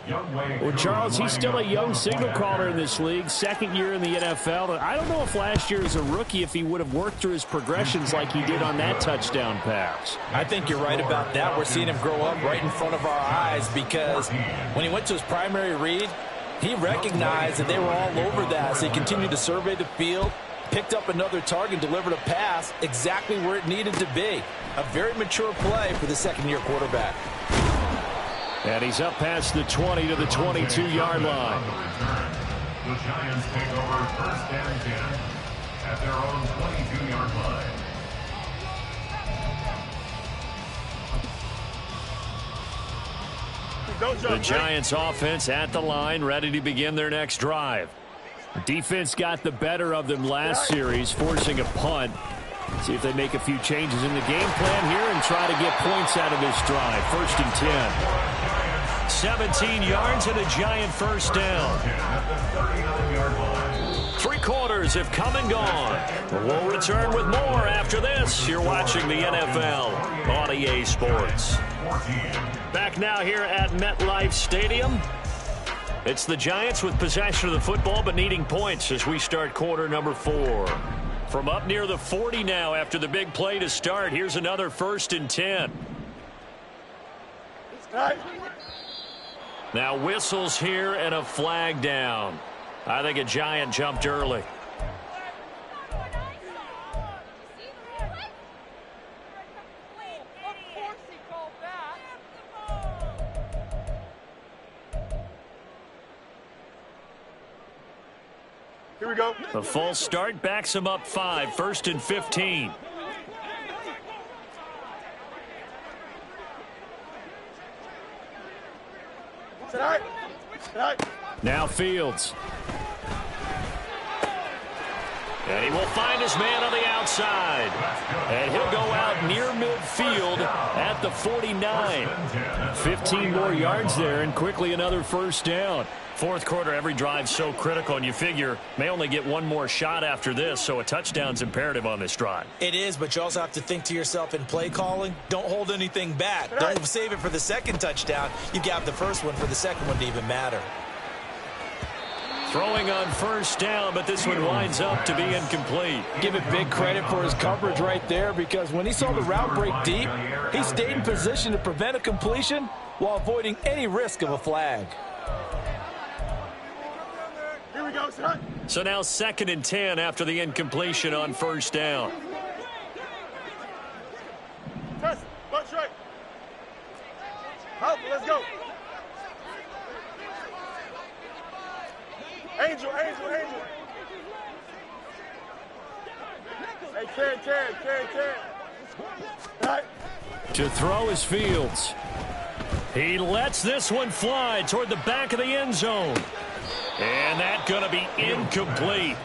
Well, Charles, he's still a young signal caller in this league, 2nd year in the NFL. I don't know if last year as a rookie if he would have worked through his progressions like he did on that touchdown pass. I think you're right about that. We're seeing him grow up right in front of our eyes because when he went to his primary read, he recognized that they were all over that. So he continued to survey the field, picked up another target, delivered a pass exactly where it needed to be. A very mature play for the 2nd-year quarterback. And he's up past the 20 to the 22-yard line. The Giants take over 1st and 10 at their own 22-yard line. The Giants offense at the line, ready to begin their next drive. Defense got the better of them last series, forcing a punt. See if they make a few changes in the game plan here and try to get points out of this drive. 1st and 10. 17 yards and a Giant 1st down. 3 quarters have come and gone. We'll return with more after this. You're watching the NFL on EA Sports. Back now here at MetLife Stadium. It's the Giants with possession of the football but needing points as we start quarter number 4. From up near the 40 now after the big play to start. Here's another 1st and 10. Now whistles here and a flag down. I think a Giant jumped early. Here we go. The false start backs him up 5. 1st and 15. Now Fields. And he will find his man on the outside. And he'll go out near midfield at the 49. 15 more yards there and quickly another 1st down. 4th quarter, every drive's so critical, and you figure may only get one more shot after this, so a touchdown's imperative on this drive. It is, but you also have to think to yourself in play calling, don't hold anything back. Don't save it for the 2nd touchdown. You got the 1st one for the 2nd one to even matter. Throwing on first down, but this one winds up to be incomplete. Give it big credit for his coverage right there, because when he saw the route break deep, he stayed in position to prevent a completion while avoiding any risk of a flag. Here we go, son. So now 2nd and 10 after the incompletion on first down. Test, butt straight. Up, let's go. Angel. Hey, Ken. All right. To throw is Fields. He lets this one fly toward the back of the end zone. And that's going to be incomplete.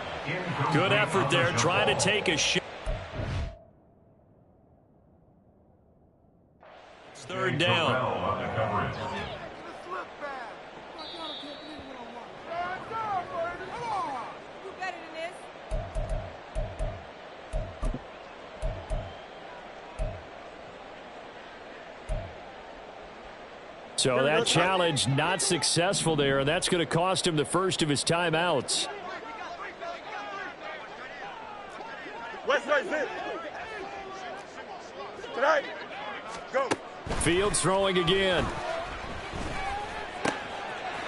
Good effort there, trying to take a shot. It's 3rd down. So that challenge not successful there, and that's going to cost him the first of his timeouts. West side, sit. Tonight. Go. Fields throwing again.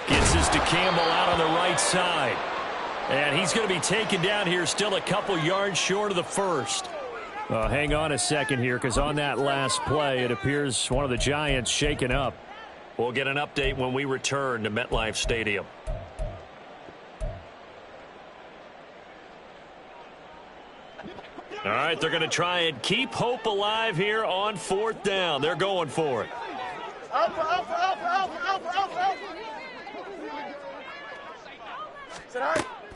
Gets this to Campbell out on the right side. And he's going to be taken down here, still a couple yards short of the first. Hang on a second here, because on that last play, it appears one of the Giants shaken up. We'll get an update when we return to MetLife Stadium. All right, they're going to try and keep hope alive here on 4th down. They're going for it. Alpha.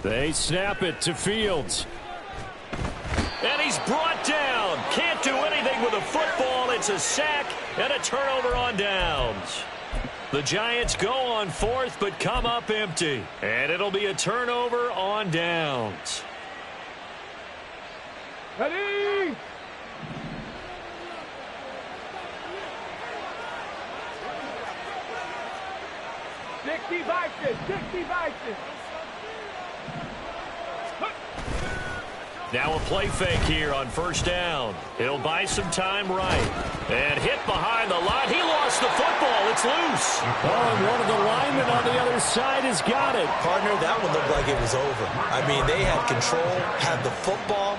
They snap it to Fields. And he's brought down. Can't do anything with a football. It's a sack and a turnover on downs. The Giants go on 4th, but come up empty. And it'll be a turnover on downs. Ready? Sixty-five. Now a play fake here on first down. He'll buy some time right. And hit behind the line. He lost the football. It's loose. Oh, and one of the linemen on the other side has got it. Partner, that one looked like it was over. I mean, they had control, had the football,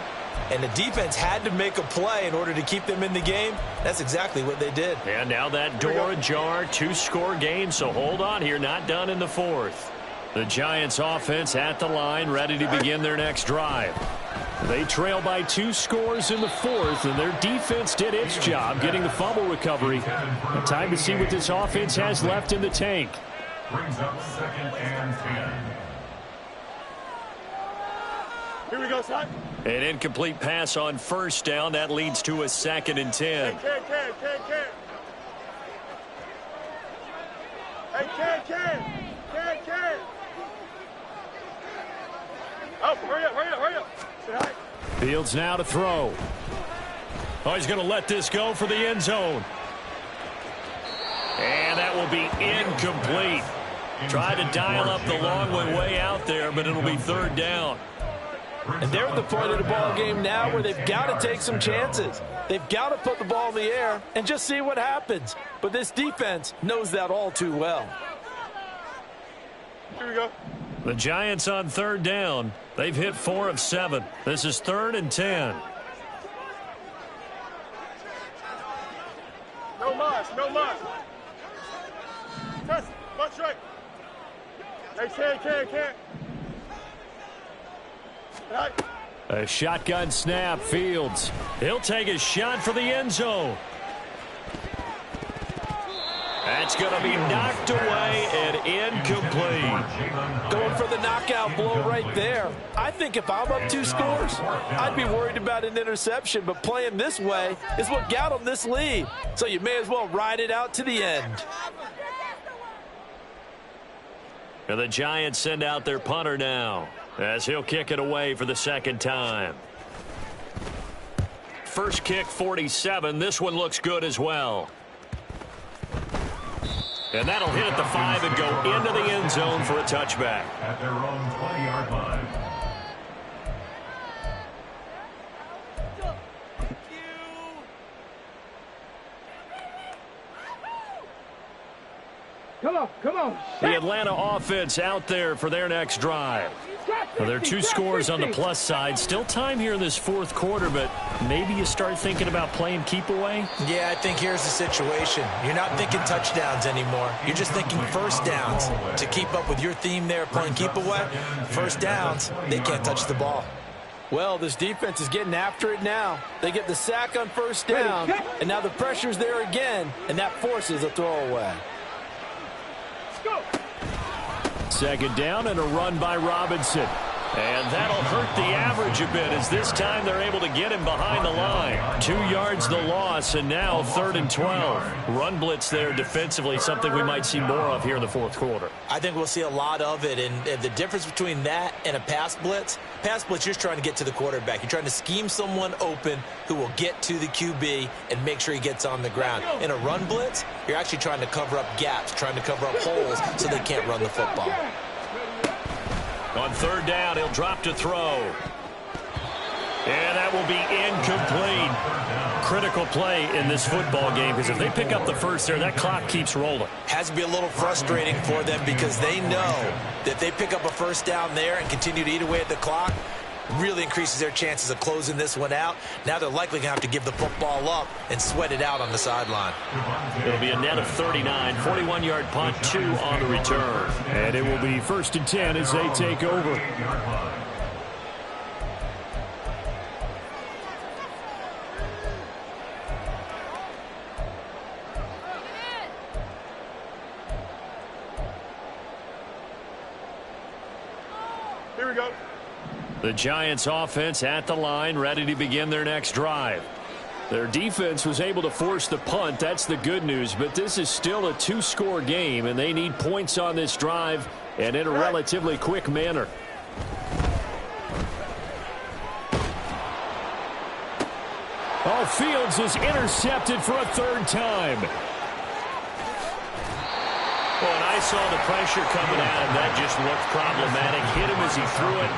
and the defense had to make a play in order to keep them in the game. That's exactly what they did. And now that door ajar, 2-score game, so hold on here. Not done in the 4th. The Giants offense at the line, ready to begin their next drive. They trail by 2 scores in the 4th, and their defense did its job getting the fumble recovery. Time to see what this offense has left in the tank. Brings up 2nd and 10. Here we go, son. An incomplete pass on first down. That leads to a 2nd and 10. Hey, Ken. Oh, hurry up. Fields now to throw. Oh, he's going to let this go for the end zone. And that will be incomplete. Tried to dial up the long way out there, but it'll be 3rd down. And they're at the point of the ball game now where they've got to take some chances. They've got to put the ball in the air and just see what happens. But this defense knows that all too well. Here we go. The Giants on 3rd down. They've hit 4 of 7. This is 3rd and 10. No mas. Test, butt straight. Hey, Ken. Right. A shotgun snap, Fields. He'll take a shot for the end zone. That's going to be knocked away and incomplete. Going for the knockout blow right there. I think if I'm up 2 scores, I'd be worried about an interception, but playing this way is what got them this lead. So you may as well ride it out to the end. And the Giants send out their punter now, as he'll kick it away for the 2nd time. First kick, 47. This one looks good as well. And that'll hit at the 5 and go into the end zone for a touchback. At their own 20-yard line. Come on. The Atlanta offense out there for their next drive. Well, there are 2 scores on the plus side. Still time here in this fourth quarter, but maybe you start thinking about playing keep away? Yeah, I think here's the situation. You're not thinking touchdowns anymore. You're just thinking first downs. To keep up with your theme there, playing keep away, first downs, they can't touch the ball. Well, this defense is getting after it now. They get the sack on first down, and now the pressure's there again, and that forces a throwaway. Second down and a run by Robinson. And that'll hurt the average a bit as this time they're able to get him behind the line. 2 yards the loss, and now 3rd and 12. Run blitz there defensively, something we might see more of here in the fourth quarter. I think we'll see a lot of it, and the difference between that and a pass blitz, you're just trying to get to the quarterback. You're trying to scheme someone open who will get to the QB and make sure he gets on the ground. In a run blitz, you're actually trying to cover up gaps, trying to cover up holes so they can't run the football. On 3rd down, he'll drop to throw. And that will be incomplete. Critical play in this football game, because if they pick up the first there, that clock keeps rolling. Has to be a little frustrating for them because they know that if they pick up a first down there and continue to eat away at the clock, really increases their chances of closing this one out. Now they're likely going to have to give the football up and sweat it out on the sideline. It'll be a net of 39, 41-yard punt, 2 on the return. And it will be 1st and 10 as they take over. Here we go. The Giants offense at the line, ready to begin their next drive. Their defense was able to force the punt. That's the good news. But this is still a 2-score game, and they need points on this drive and in a relatively quick manner. Oh, Fields is intercepted for a 3rd time. Well, and I saw the pressure coming at him. That just looked problematic. Hit him as he threw it.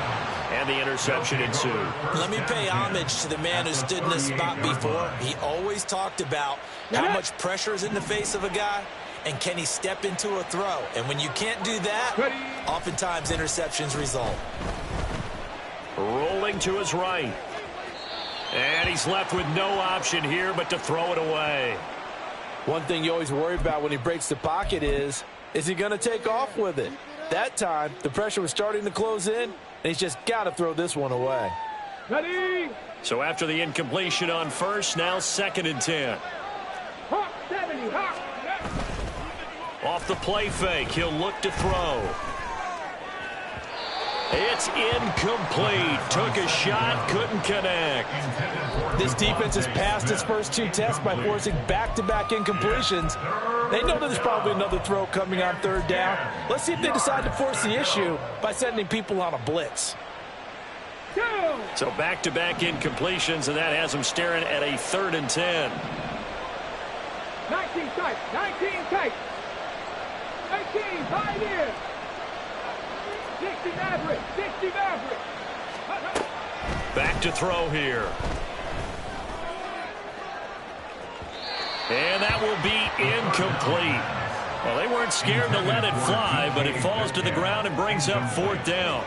And the interception ensued. Let me pay homage to the man who stood in this spot before. He always talked about how much pressure is in the face of a guy and can he step into a throw. And when you can't do that, oftentimes interceptions result. Rolling to his right. And he's left with no option here but to throw it away. One thing you always worry about when he breaks the pocket is he going to take off with it? That time, the pressure was starting to close in, and he's just got to throw this one away. Ready? So after the incompletion on first, now 2nd and 10. Hawk 70, hawk. Off the play fake, he'll look to throw. It's incomplete. Took a shot, couldn't connect. This defense has passed its first 2 tests by forcing back-to-back incompletions. They know there's probably another throw coming on 3rd down. Let's see if they decide to force the issue by sending people on a blitz. So back-to-back incompletions, and that has them staring at a 3rd and 10. 19 tight, 19 tight. 18, 5 years. 60 Maverick, 60 Maverick. Back to throw here. And that will be incomplete. Well, they weren't scared to let it fly, but it falls to the ground and brings up 4th down.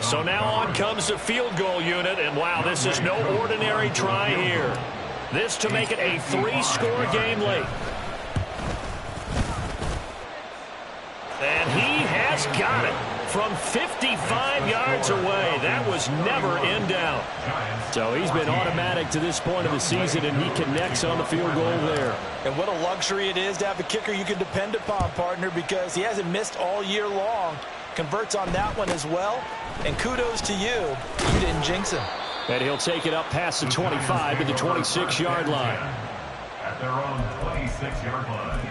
So now on comes the field goal unit, and wow, this is no ordinary try here. This to make it a 3-score game late. And he has got it from 55 yards away. That was never in doubt. So he's been automatic to this point of the season, and he connects on the field goal there. And what a luxury it is to have a kicker you can depend upon, partner, because he hasn't missed all year long. Converts on that one as well. And kudos to you. You didn't jinx him. And he'll take it up past the 25 to the 26-yard line. At their own 26-yard line.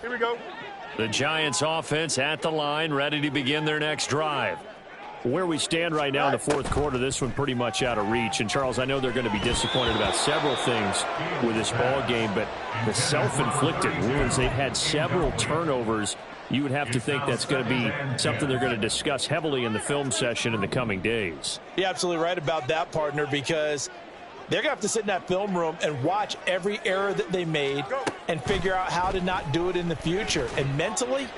Here we go. The Giants offense at the line, ready to begin their next drive. Where we stand right now in the fourth quarter, this one pretty much out of reach. And, Charles, I know they're going to be disappointed about several things with this ball game, but the self-inflicted wounds, they've had several turnovers. You would have to think that's going to be something they're going to discuss heavily in the film session in the coming days. You're absolutely right about that, partner, because they're going to have to sit in that film room and watch every error that they made and figure out how to not do it in the future. And mentally,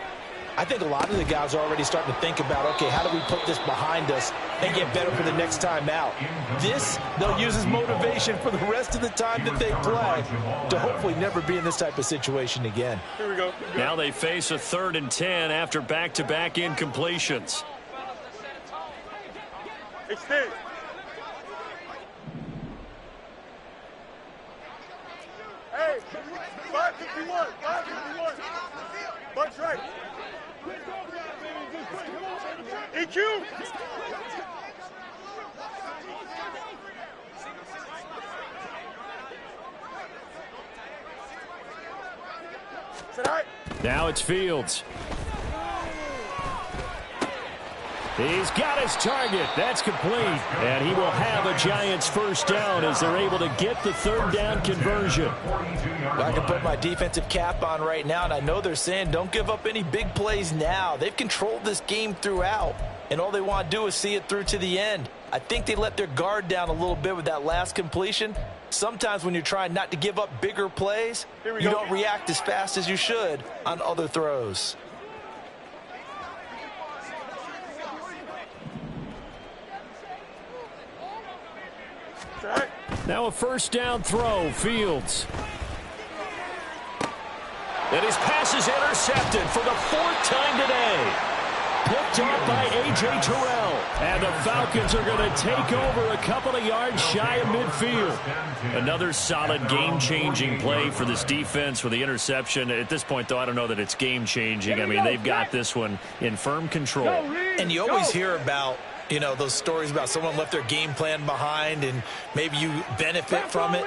I think a lot of the guys are already starting to think about, okay, how do we put this behind us and get better for the next time out? This, they'll use as motivation for the rest of the time that they play to hopefully never be in this type of situation again. Here we go. Now they face a 3rd and 10 after back-to-back incompletions. Extend. Hey, 551, 551. Bunch right. EQ. Now it's Fields. He's got his target. That's complete. And he will have a Giants first down as they're able to get the 3rd down conversion. I can put my defensive cap on right now, and I know they're saying don't give up any big plays now. They've controlled this game throughout, and all they want to do is see it through to the end. I think they let their guard down a little bit with that last completion. Sometimes when you're trying not to give up bigger plays, you don't react as fast as you should on other throws. Now a first down throw, Fields. And his pass is intercepted for the 4th time today. Picked off by A.J. Terrell. And the Falcons are going to take over a couple of yards shy of midfield. Another solid game-changing play for this defense with the interception. At this point, though, I don't know that it's game-changing. I mean, they've got this one in firm control. And you always hear about, you know, those stories about someone left their game plan behind and maybe you benefit from it.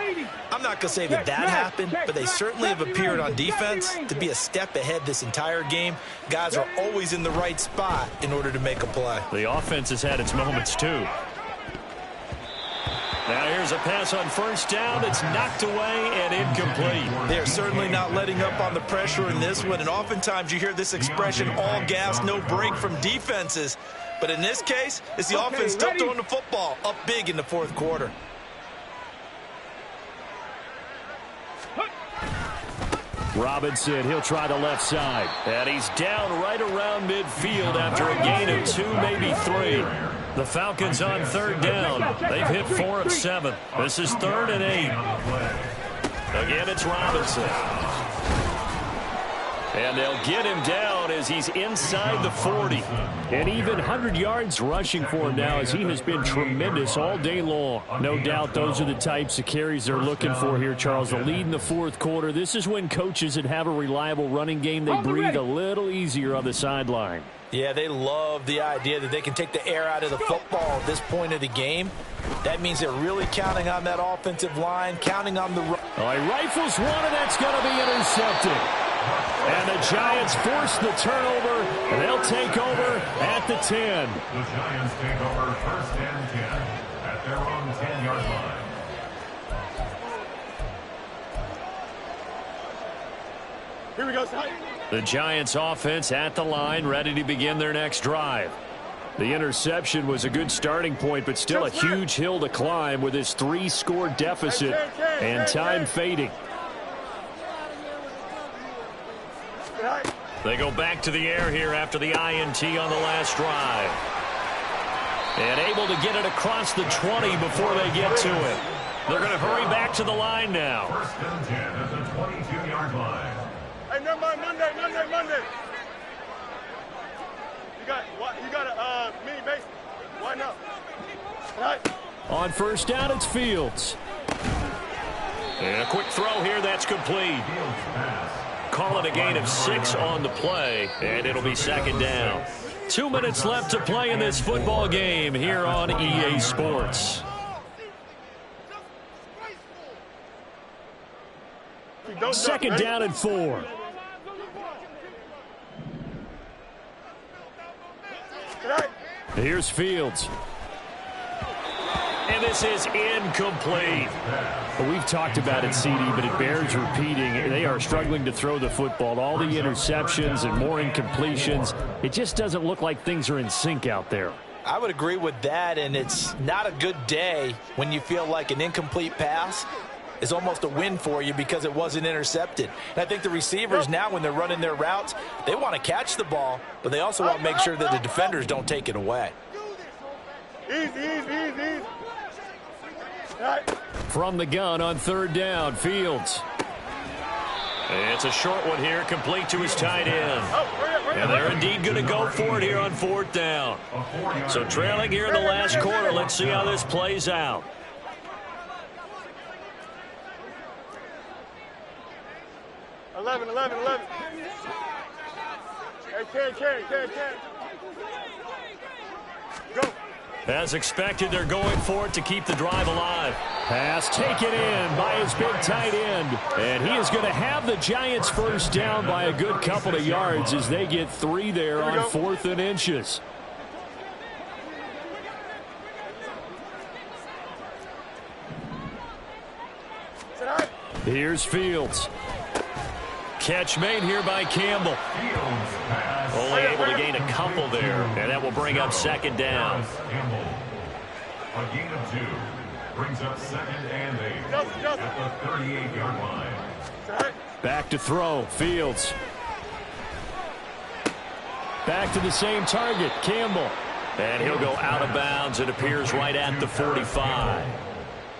I'm not going to say that happened, but they certainly have appeared on defense to be a step ahead this entire game. Guys are always in the right spot in order to make a play. The offense has had its moments, too. Now here's a pass on first down that's knocked away and incomplete. They're certainly not letting up on the pressure in this one, and oftentimes you hear this expression, all gas, no break from defenses. But in this case, it's the offense still throwing the football up big in the fourth quarter. Robinson, he'll try the left side. And he's down right around midfield after a gain of 2, maybe 3. The Falcons on 3rd down. They've hit 4 of 7. This is 3rd and 8. Again, it's Robinson. And they'll get him down as he's inside the 40. And even 100 yards rushing for him now as he has been tremendous all day long. No doubt those are the types of carries they're looking for here, Charles. The lead in the fourth quarter. This is when coaches that have a reliable running game, they breathe a little easier on the sideline. Yeah, they love the idea that they can take the air out of the football at this point of the game. That means they're really counting on that offensive line, counting on the run. All right, rifles one, and that's going to be intercepted. And the Giants force the turnover, and they'll take over at the 10. The Giants take over 1st and 10 at their own 10-yard line. Here we go, Scott. The Giants offense at the line, ready to begin their next drive. The interception was a good starting point, but still a huge hill to climb with his 3-score deficit and time fading. They go back to the air here after the INT on the last drive. And able to get it across the 20 before they get to it. They're going to hurry back to the line now. 1st and 10 at the 22-yard line. Hey, never mind, Monday. You got a mini base. Why not? Right. On first down, it's Fields. And a quick throw here, that's complete. Call it a gain of 6 on the play, and it'll be 2nd down. 2 minutes left to play in this football game here on EA Sports. Second down and 4. Here's Fields. And this is incomplete. Well, we've talked about it, CD, but it bears repeating. They are struggling to throw the football. All the interceptions and more incompletions. It just doesn't look like things are in sync out there. I would agree with that, and it's not a good day when you feel like an incomplete pass is almost a win for you because it wasn't intercepted. And I think the receivers now, when they're running their routes, they want to catch the ball, but they also want to make sure that the defenders don't take it away. Easy. From the gun on third down, Fields. It's a short one here, complete to his tight end. And they're indeed going to go for it here on fourth down. So trailing here in the last quarter, let's see how this plays out. Eleven. Hey, carry. Go. As expected, they're going for it to keep the drive alive. Pass taken in by his big tight end. And he is going to have the Giants first down by a good couple of yards as they get 3 there on 4th and inches. Here's Fields. Catch made here by Campbell. Only able to gain a couple there, and that will bring up second down. A gain of 2 brings up 2nd and 8 at the 38-yard line. Back to throw, Fields. Back to the same target, Campbell. And he'll go out of bounds. It appears right at the 45.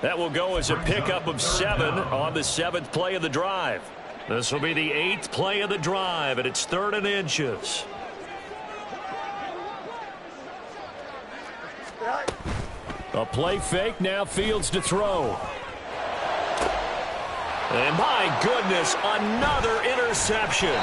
That will go as a pickup of 7 on the 7th play of the drive. This will be the 8th play of the drive, and it's 3rd and inches. A play fake, now Fields to throw. And my goodness, another interception.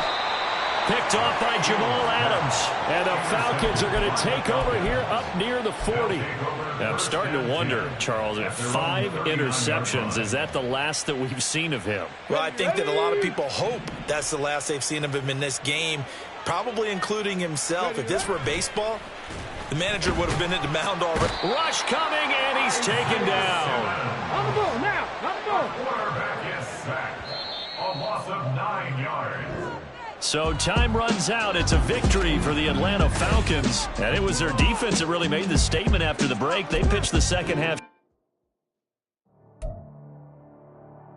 Picked off by Jamal Adams. And the Falcons are going to take over here up near the 40. Now, I'm starting to wonder, Charles, if 5 interceptions, is that the last that we've seen of him? Well, I think that a lot of people hope that's the last they've seen of him in this game, probably including himself. If this were baseball, the manager would have been at the mound already. Rush coming, and he's taken down. On the ball now. On the ball. Quarterback is sacked. A loss of 9 yards. So time runs out. It's a victory for the Atlanta Falcons. And it was their defense that really made the statement after the break. They pitched the second half.